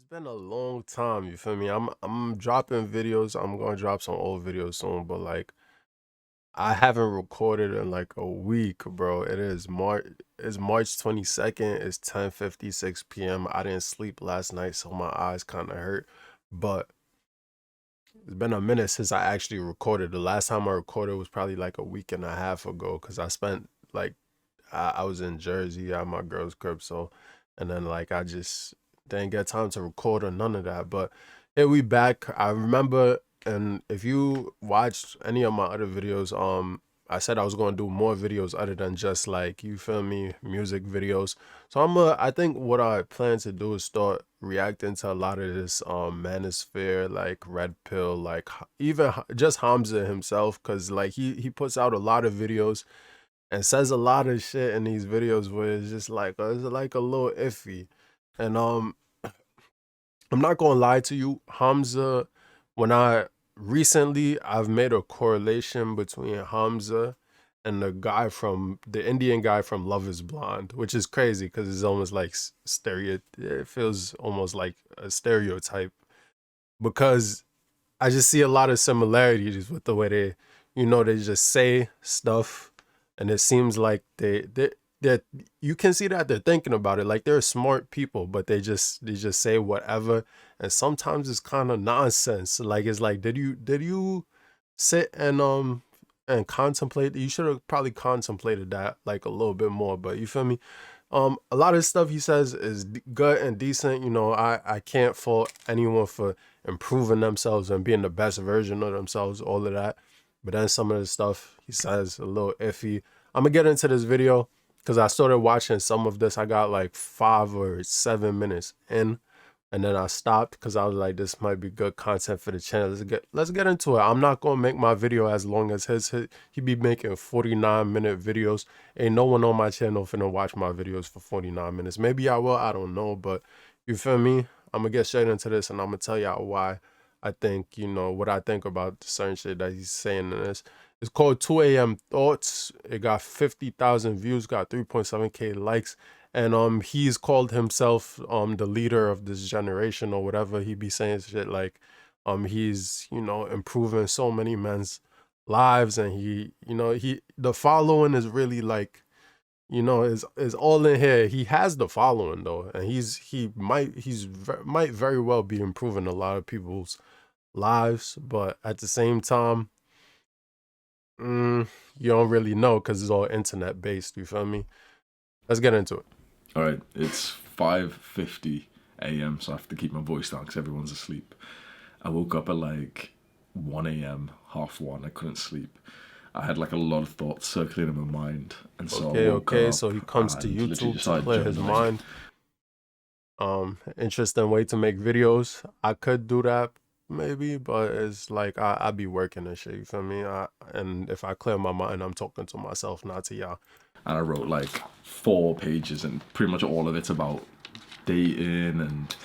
been a long time, you feel me? I'm dropping videos. I'm gonna drop some old videos soon, but like I haven't recorded in like a week, bro. It's March 22nd. It's 10:56 p.m. I didn't sleep last night, so my eyes kind of hurt. But it's been a minute since I actually recorded. The last time I recorded was probably like a week and a half ago because I spent like I was in Jersey at my girl's crib, so and then like I just didn't get time to record or none of that. But here we back. I remember, and if you watched any of my other videos, I said I was gonna do more videos other than just like you feel me, music videos. So I think what I plan to do is start reacting to a lot of this manosphere, like Red Pill, like even just Hamza himself, cause like he puts out a lot of videos and says a lot of shit in these videos where it's like a little iffy. And I'm not gonna lie to you, Hamza, when I've made a correlation between Hamza and the Indian guy from Love is Blonde, which is crazy because it's almost like it feels almost like a stereotype because I just see a lot of similarities with the way they just say stuff, and it seems like that you can see that they're thinking about it. Like they're smart people, but they just say whatever, and sometimes it's kind of nonsense. Like it's like, did you sit and contemplate? You should have probably contemplated that like a little bit more. But you feel me? A lot of stuff he says is good and decent. I can't fault anyone for improving themselves and being the best version of themselves, all of that. But then some of the stuff he says a little iffy. I'm gonna get into this video because I started watching some of this. I got like 5 or 7 minutes in, and then I stopped because I was like, this might be good content for the channel. Let's get into it. I'm not gonna make my video as long as he be making 49-minute videos. Ain't no one on my channel finna watch my videos for 49 minutes. Maybe I will, I don't know, but you feel me? I'm gonna get straight into this and I'm gonna tell y'all why I think, what I think about certain shit that he's saying in this. It's called 2 a.m. Thoughts. It got 50,000 views, got 3.7K likes, and he's called himself the leader of this generation or whatever. He be saying shit like he's improving so many men's lives, and he the following is really like is all in here. He has the following though, and might very well be improving a lot of people's lives, but at the same time, you don't really know because it's all internet based. You feel me? Let's get into it. All right, it's 5:50 a.m., so I have to keep my voice down because everyone's asleep. I woke up at like 1 a.m., half one. I couldn't sleep. I had like a lot of thoughts circling in my mind, and so I Okay, woke okay. up So he comes to and literally YouTube just to started clear his journaling. mind. Interesting way to make videos. I could do that maybe, but it's like I be working and shit. You feel me? And if I clear my mind, I'm talking to myself, not to y'all. And I wrote like 4 pages, and pretty much all of it's about dating and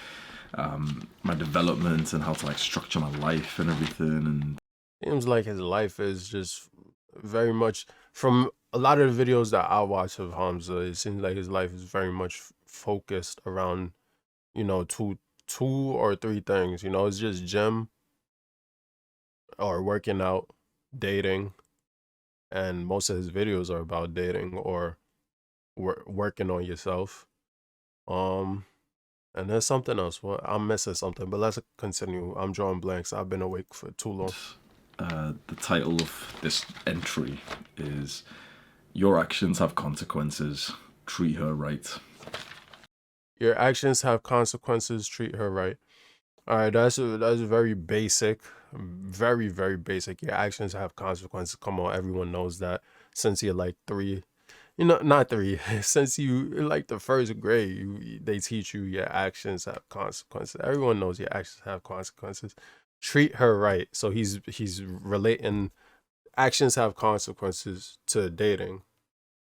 my development and how to like structure my life and everything. And Seems like his life is just very much from a lot of the videos that I watch of Hamza. It seems like his life is very much focused around two or three things. It's just gym or working out, dating, and most of his videos are about dating or working on yourself. Um, and there's something else. Well, I'm missing something, but let's continue. I'm drawing blanks. I've been awake for too long. the title of this entry is "Your Actions Have Consequences. Treat her right." Your actions have consequences. Treat her right. All right, that's very basic, very very basic. Your actions have consequences. Come on, everyone knows that since you're like three. Not three. Since you like the first grade, they teach you your actions have consequences. Everyone knows your actions have consequences. Treat her right. So he's relating actions have consequences to dating.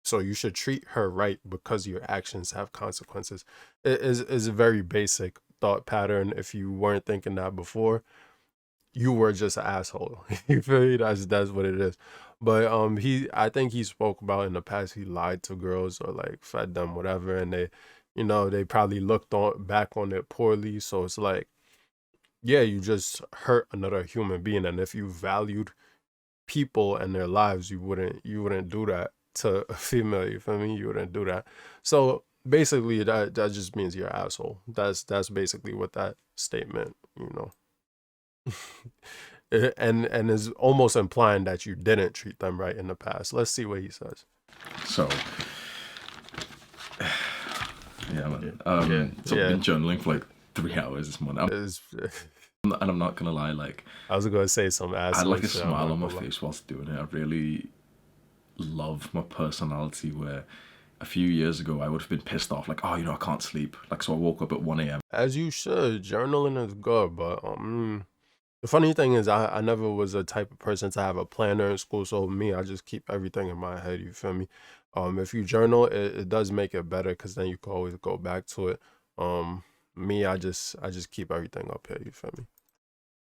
So you should treat her right because your actions have consequences. It is a very basic thought pattern. If you weren't thinking that before, you were just an asshole. You feel me? That's what it is. But I think he spoke about in the past he lied to girls or like fed them whatever, and You know, they probably looked on back on it poorly. So it's like, yeah, you just hurt another human being. And if you valued people and their lives, you wouldn't do that to a female. You feel me? You wouldn't do that. So basically, that just means you're an asshole. That's basically what that statement, you know. And is almost implying that you didn't treat them right in the past. Let's see what he says. So yeah, Yeah, man. yeah, So I've yeah. been journaling for like 3 hours this morning. Is And I'm not gonna lie, like I was gonna say some I had asshole like a shit. I'm smile not on my gonna lie. face whilst doing it. I really love my personality where a few years ago I would have been pissed off, like, oh, I can't sleep. Like, so I woke up at 1 a.m. As you should. Journaling is good, but the funny thing is, I never was a type of person to have a planner in school. So me, I just keep everything in my head. You feel me? If you journal, it does make it better because then you can always go back to it. Um, Me, I just keep everything up here. You feel me?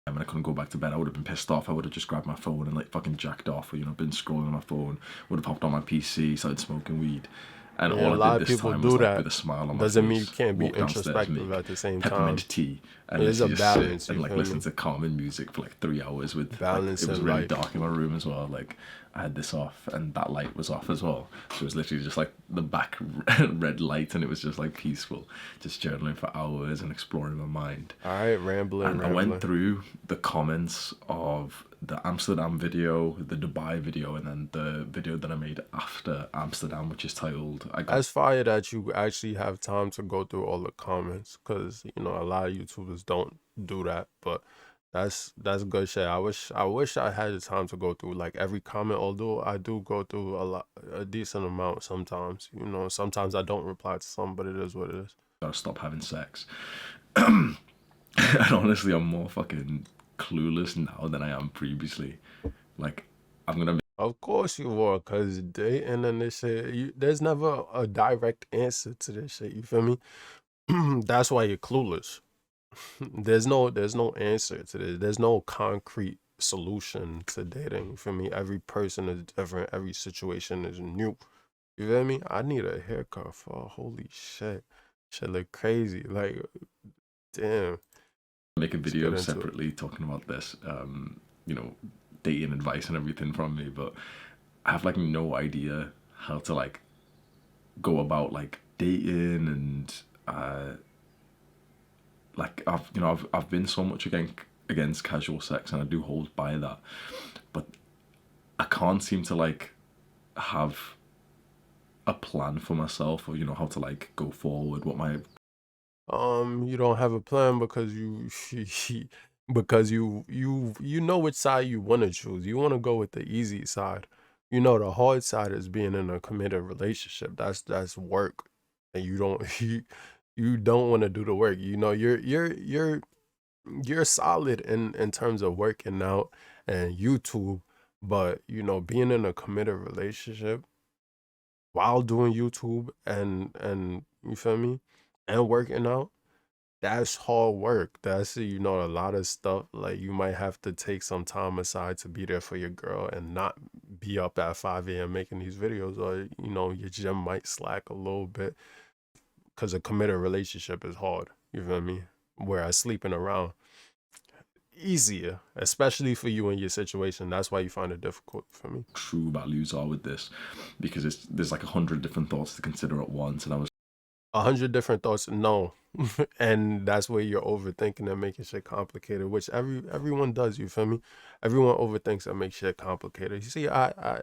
And I couldn't go back to bed. I would have been pissed off. I would have just grabbed my phone and like fucking jacked off, or been scrolling on my phone. Would have hopped on my PC, started smoking weed, and Yeah, all a I did lot of this people time was do like with that. a smile on my Doesn't mean you face, can't be walk downstairs, introspective make at the same time. peppermint tea, and There's a literally just sit balance. and You like feel listen me? to calming music for like 3 hours. With like Balance it was in really life. dark in my room as well. Like I had this off and that light was off as well. So it was literally just like the back red light, and it was just like peaceful, just journaling for hours and exploring my mind. All right, rambling, And I went rambling. through the comments of the Amsterdam video, the Dubai video, and then the video that I made after Amsterdam, which is titled I Got. That's fire that you actually have time to go through all the comments, because a lot of YouTubers don't do that. But that's good shit. I wish I had the time to go through like every comment. Although I do go through a decent amount sometimes. Sometimes I don't reply to some, but it is what it is. Gotta stop having sex. And honestly, I'm more fucking clueless now than I am previously. Like, I'm gonna Of course you are, cause dating and this shit, there's never a direct answer to this shit. You feel me? That's why you're clueless. There's no answer to this. There's no concrete solution to dating. You feel me? Every person is different. Every situation is new. You feel me? I need a haircut for holy shit. Shit look crazy. Like, damn. make a Let's get video into it. separately talking about this, you know, dating advice and everything from me, but I have like no idea how to like go about like dating and like I've been so much against casual sex, and I do hold by that, but I can't seem to like have a plan for myself, or how to like go forward, what my You don't have a plan because because you know which side you want to choose. You want to go with the easy side. The hard side is being in a committed relationship. That's work, and you don't you don't want to do the work. You're solid in terms of working out and YouTube, but being in a committed relationship while doing YouTube and you feel me, and working out, that's hard work. That's a lot of stuff. Like, you might have to take some time aside to be there for your girl and not be up at 5 a.m. making these videos, or your gym might slack a little bit because a committed relationship is hard. You feel me? Whereas sleeping around easier, especially for you in your situation. That's why you find it difficult for me. true values are with this, because there's like 100 different thoughts to consider at once, and I was 100 different thoughts, no. And that's where you're overthinking and making shit complicated, which everyone does. You feel me? Everyone overthinks and makes shit complicated. You see, I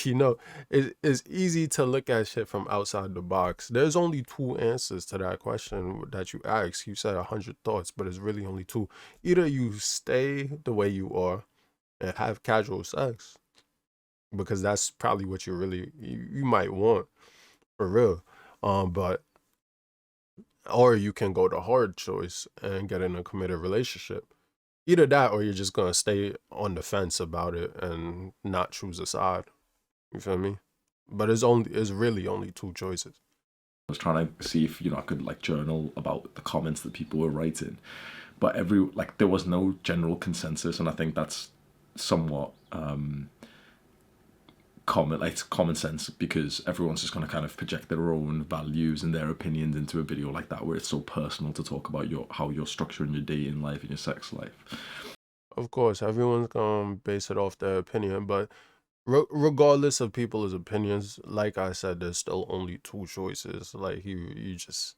you know it's easy to look at shit from outside the box. There's only two answers to that question that you asked. You said 100 thoughts, but it's really only two. Either you stay the way you are and have casual sex, because that's probably what you might want for real. But or you can go the hard choice and get in a committed relationship. Either that, or you're just gonna stay on the fence about it and not choose a side. You feel me? But it's really only two choices. trying to see if I could like journal about the comments that people were writing, but there was no general consensus, and I think that's somewhat it's common sense, because everyone's just going to kind of project their own values and their opinions into a video like that, where it's so personal to talk about how you're structuring your dating life and your sex life. Of course, everyone's gonna base it off their opinion, but regardless of people's opinions, like I said, there's still only two choices. Like you just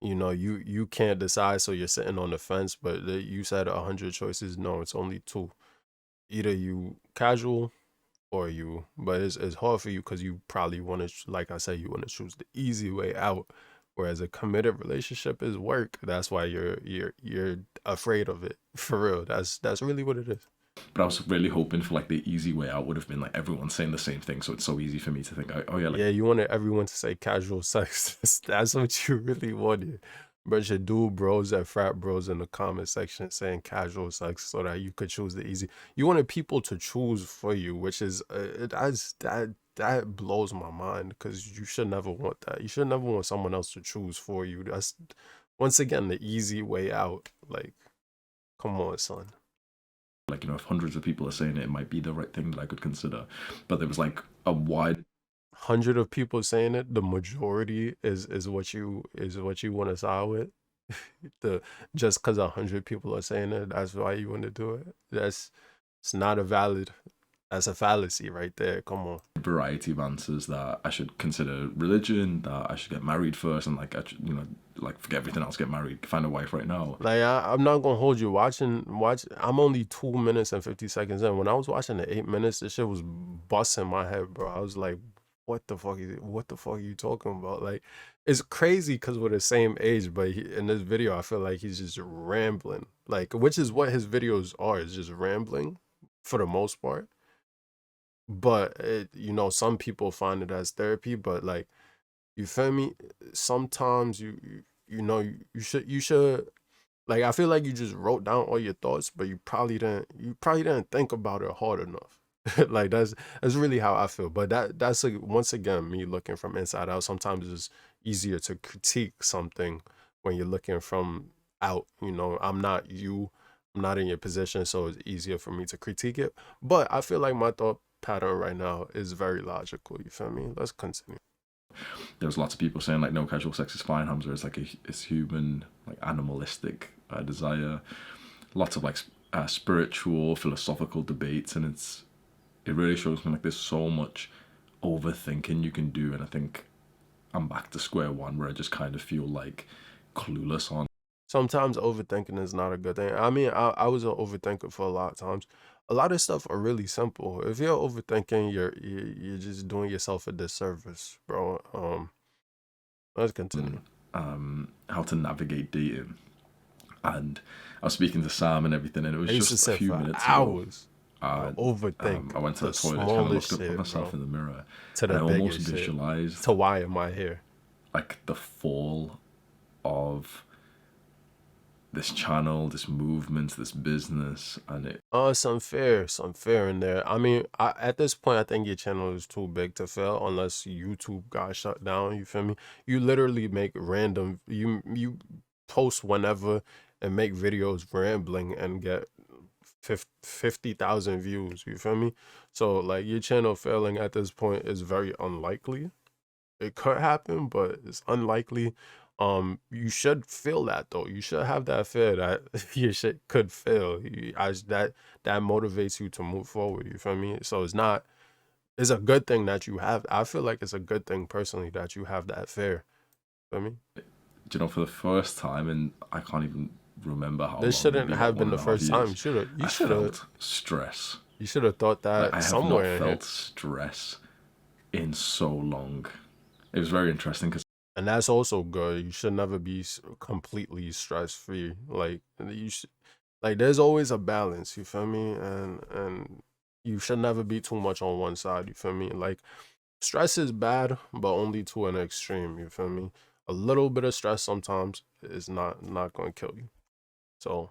you can't decide, so you're sitting on the fence. But you said 100 choices. No, it's only two. Either you casual or you. But it's hard for you because you probably want to, like I said, you want to choose the easy way out. Whereas a committed relationship is work. That's why you're afraid of it. For real. That's really what it is. But I was really hoping for like the easy way out would have been like everyone saying the same thing, so it's so easy for me to think, oh yeah, like Yeah, you wanted everyone to say casual sex. That's what you really wanted. But your dude bros and frat bros in the comment section saying casual sex so that you could choose the easy. You wanted people to choose for you, which is that blows my mind because you should never want that. You should never want someone else to choose for you. That's once again the easy way out. Like, come on, son. if hundreds of people are saying it, it might be the right thing that I could consider. But there was like a wide 100 of people saying it, the majority is what you want to side with. The just because 100 people are saying it, that's why you want to do it. It's not a valid. That's a fallacy right there. Come on. variety of answers that I should consider religion, that I should get married first, and like I should, like forget everything else, get married, find a wife right now. Like I'm not gonna hold you. Watch. I'm only 2 minutes and 50 seconds in. When I was watching the 8 minutes, this shit was busting my head, bro. I was like, what the fuck what the fuck are you talking about? Like, it's crazy because we're the same age, but in this video, I feel like he's just rambling. Like, which is what his videos are, is just rambling for the most part. But some people find it as therapy, but like, you feel me? Sometimes you should, like, I feel like you just wrote down all your thoughts, but you probably didn't think about it hard enough. Like that's really how I feel. But that's like, once again, me looking from inside out. Sometimes it's easier to critique something when you're looking from out. I'm not you. I'm not in your position, so it's easier for me to critique it. But I feel like my thought pattern right now is very logical. You feel me? Let's continue. There's lots of people saying like no, casual sex is fine. Hamza is like it's human, like animalistic desire. Lots of like spiritual, philosophical debates, and it really shows me like there's so much overthinking you can do, and I think I'm back to square one where I just kind of feel like clueless on. Sometimes overthinking is not a good thing. I mean, I was an overthinker for a lot of times. A lot of stuff are really simple. If you're overthinking, you're just doing yourself a disservice, bro. Let's continue. How to navigate dating, and I was speaking to Sam and everything, and it was I used to just a sit few for minutes ago. hours. Overthink I went to the the toilet, kind of smallest looked up at shit, myself bro. in the mirror, To and the I almost biggest shit. visualized To why am I here? like the fall of this channel, this movement, this business, and it. Oh, it's unfair. It's unfair in there. I mean, at this point, I think your channel is too big to fail unless YouTube got shut down. You feel me? You literally make random. You post whenever and make videos rambling and get 50,000 views. You feel me? So like your channel failing at this point is very unlikely. It could happen, but it's unlikely. You should feel that though. You should have that fear that your shit could fail. That motivates you to move forward. You feel me? So it's a good thing that you have. I feel like it's a good thing personally that you have that fear. Feel me? For the first time, and I can't even remember how This long. shouldn't Maybe have like been the 1.5 first time. years. You I should have felt stress. you should have thought Like, I that have not somewhere in here. felt stress in so long. It was very interesting because And that's also good. You should never be completely stress free. Like there's always a balance. You feel me? And you should never be too much on one side. You feel me? Like, stress is bad, but only to an extreme. You feel me? A little bit of stress sometimes is not going to kill you. So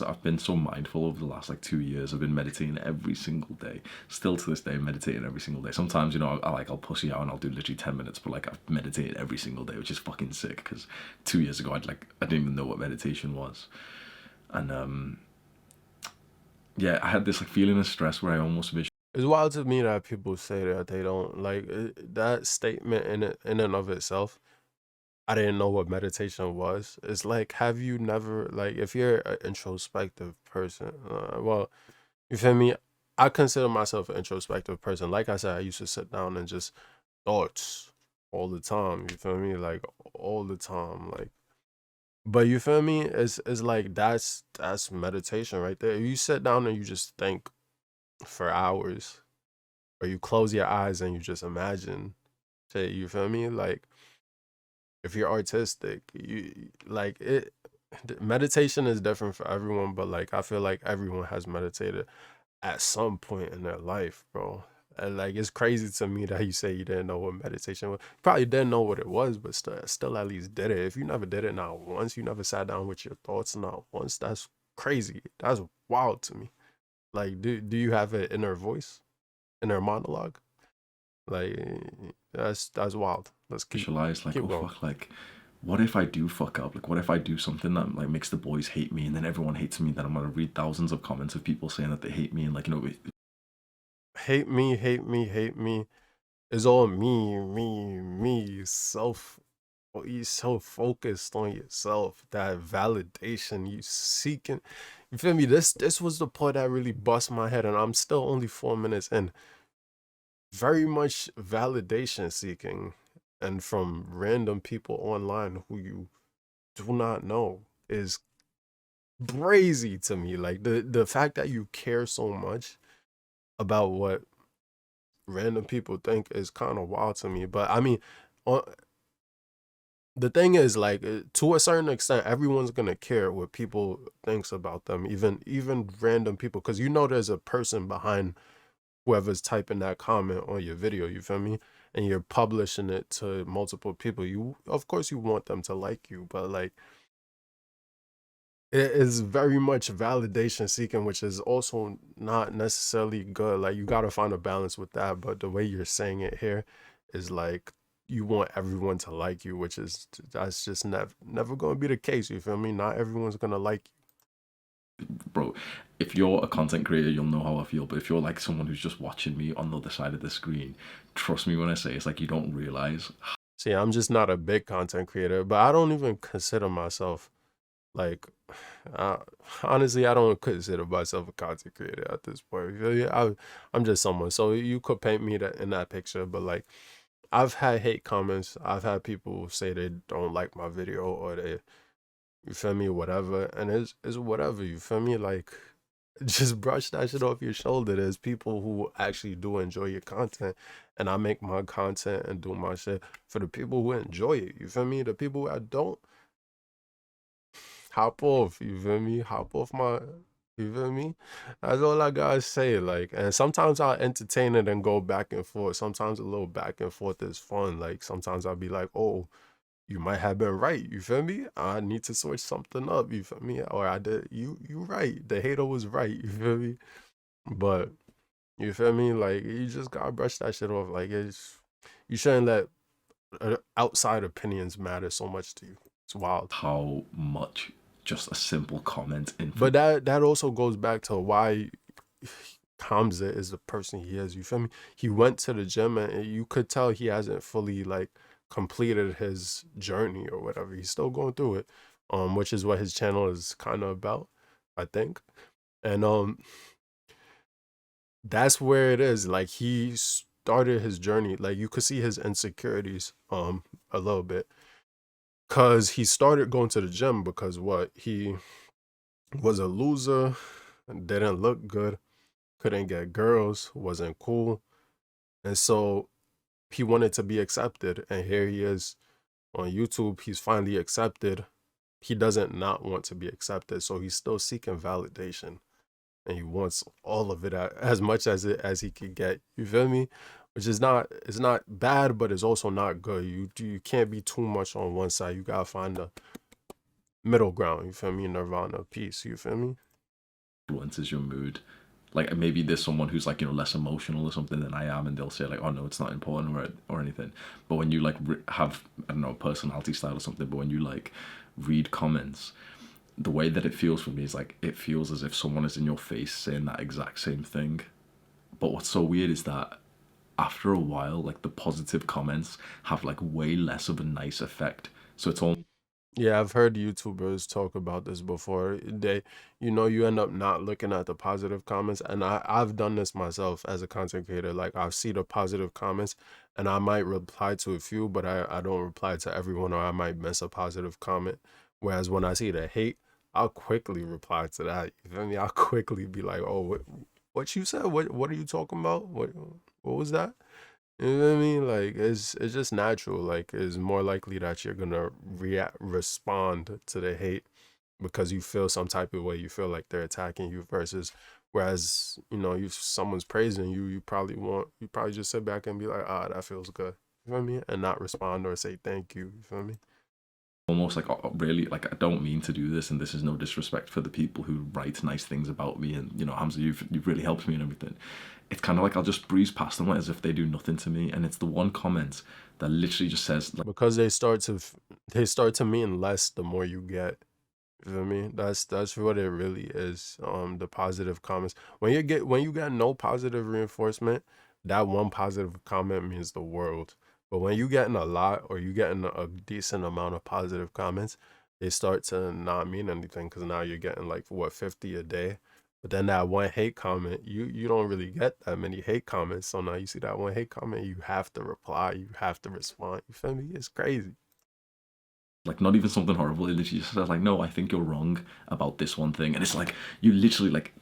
I've been so mindful over the last like 2 years. I've been meditating every single day. Still to this day, meditating every single day. Sometimes, I'll push it out and I'll do literally 10 minutes, but like I've meditated every single day, which is fucking sick. Because 2 years ago, I didn't even know what meditation was, and yeah, I had this like feeling of stress where I almost It's wild to me that people say that they don't like that statement in and of itself. I didn't know what meditation was. It's like, have you never like if you're an introspective person? Well, you feel me? I consider myself an introspective person. Like I said, I used to sit down and just thoughts all the time. You feel me? Like all the time. Like, but you feel me? It's like that's meditation right there. You sit down and you just think for hours, or you close your eyes and you just imagine shit. You feel me? Like if you're artistic, you like it. Meditation is different for everyone, but like I feel like everyone has meditated at some point in their life, bro. And like it's crazy to me that you say you didn't know what meditation was. You probably didn't know what it was, but still at least did it. If you never did it not once, you never sat down with your thoughts not once, that's crazy. That's wild to me. Like, do you have an inner voice, inner monologue? Like, that's wild. Let's Visualize like, keep oh going. fuck, like what if I do fuck up? Like what if I do something that like makes the boys hate me and then everyone hates me? Then I'm gonna read thousands of comments of people saying that they hate me and like, you know, Hate me, hate me, hate me. It's all me, me, me. You so focused on yourself, that validation you seeking. You feel me? This was the part that really bust my head, and I'm still only 4 minutes in. Very much validation seeking, and from random people online who you do not know is crazy to me. Like the fact that you care so much about what random people think is kind of wild to me. But I mean, on, the thing is like to a certain extent everyone's gonna care what people thinks about them, even random people, because you know there's a person behind whoever's typing that comment on your video, you feel me, and you're publishing it to multiple people. You of course you want them to like you, but like it is very much validation seeking, which is also not necessarily good. Like you got to find a balance with that, but the way you're saying it here is like you want everyone to like you, which is that's just never going to be the case. You feel me? Not everyone's going to like bro, if you're a content creator, you'll know how I feel. But if you're like someone who's just watching me on the other side of the screen, trust me when I say it's like you don't realize. you. See, I'm just not a big content creator, but I don't even consider myself like uh, honestly, I don't consider myself a content creator at this point. You feel me? I'm just someone. So you could paint me that in that picture, but like I've had hate comments. I've had people say they don't like my video or they, you feel me, whatever. And it's whatever, you feel me? Like, just brush that shit off your shoulder. There's people who actually do enjoy your content. And I make my content and do my shit for the people who enjoy it. You feel me? The people who I don't, hop off. You feel me? Hop off my. You feel me? That's all I gotta say. Like, and sometimes I'll entertain it and go back and forth. Sometimes a little back and forth is fun. Like, sometimes I'll be like, oh, you might have been right. You feel me? I need to switch something up. You feel me? Or I did. You right. The hater was right. You feel me? But you feel me? Like, you just gotta brush that shit off. Like, it's you shouldn't let outside opinions matter so much to you. It's wild. How much just a simple comment But influence. that also goes back to why Hamza is the person he is. You feel me? He went to the gym and you could tell he hasn't fully like completed his journey or whatever. He's still going through it. Which is what his channel is kind of about, I think. And that's where it is. Like he started his journey. Like you could see his insecurities a little bit. Cause he started going to the gym because what? He was a loser, didn't look good, couldn't get girls, wasn't cool. And so he wanted to be accepted. And here he is on YouTube. He's finally accepted. He doesn't not want to be accepted. So he's still seeking validation. And he wants all of it as much as he could get. You feel me? Which is not, it's not bad, but it's also not good. You can't be too much on one side. You gotta find the middle ground. You feel me? Nirvana, peace. You feel me? Influences your mood. Like maybe there's someone who's like, you know, less emotional or something than I am, and they'll say like, oh no, it's not important or anything. But when you like have, I don't know, a personality style or something, but when you like read comments, the way that it feels for me is like it feels as if someone is in your face saying that exact same thing, But what's so weird is that after a while, like the positive comments have like way less of a nice effect. So it's all Yeah, I've heard YouTubers talk about this before. You end up not looking at the positive comments, and I've done this myself as a content creator. Like I see the positive comments, and I might reply to a few, but I don't reply to everyone, or I might miss a positive comment. Whereas when I see the hate, I'll quickly reply to that. You feel me? I'll quickly be like, "Oh, what you said? What are you talking about? What was that?" You know what I mean? Like it's just natural. Like it's more likely that you're gonna respond to the hate because you feel some type of way. You feel like they're attacking you versus whereas, you someone's praising you, you probably just sit back and be like, ah, that feels good. You feel me? And not respond or say thank you. You feel me? almost like really like I don't mean to do this, and this is no disrespect for the people who write nice things about me, and Hamza, you've really helped me and everything. It's kind of like I'll just breeze past them like as if they do nothing to me, and it's the one comment that literally just says like, Because they start to mean less the more you get. You feel me? That's what it really is. The positive comments. When you get no positive reinforcement, that one positive comment means the world. But when you getting a lot or you getting a decent amount of positive comments, they start to not mean anything because now you're getting like what 50 a day. But then that one hate comment, you don't really get that many hate comments. So now you see that one hate comment, you have to reply, you have to respond. You feel me? It's crazy. not even something horrible. It literally just says like, no, I think you're wrong about this one thing, and it's like you literally like,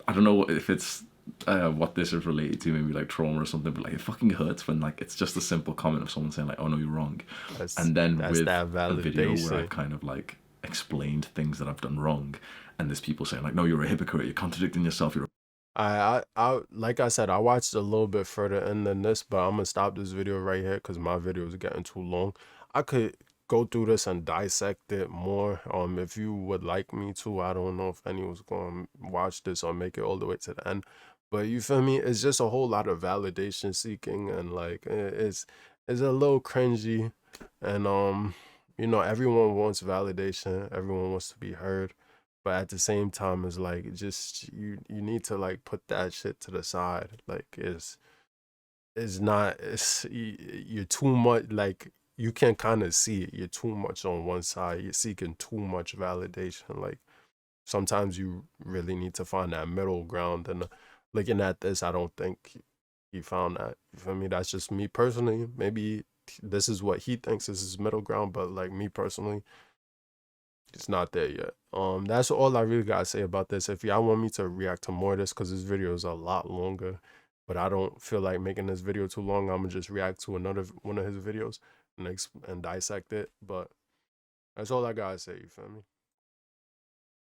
I don't know if it's what this is related to, maybe like trauma or something, but like it fucking hurts when like it's just a simple comment of someone saying like, oh no, you're wrong, That's and then that's with that a video where I've validation. kind of like explained things that I've done wrong, and there's people saying like, no, you're a hypocrite, you're contradicting yourself, you're Like I said, I watched a little bit further in than this, but I'm gonna stop this video right here because my video is getting too long. I could go through this and dissect it more. If you would like me to, I don't know if anyone's gonna watch this or make it all the way to the end. But you feel me? It's just a whole lot of validation seeking and like it's a little cringy. And everyone wants validation, everyone wants to be heard. But at the same time, it's like just you need to like put that shit to the side. Like it's not you're too much like you can kind of see it. You're too much on one side. You're seeking too much validation. Like sometimes you really need to find that middle ground. And looking at this, I don't think he found that. You feel me? That's just me personally. Maybe this is what he thinks is his middle ground, but like me personally, it's not there yet. That's all I really gotta say about this. If y'all want me to react to more of this, because this video is a lot longer, but I don't feel like making this video too long. I'm gonna just react to another one of his videos and dissect it. But that's all I gotta say. You feel me?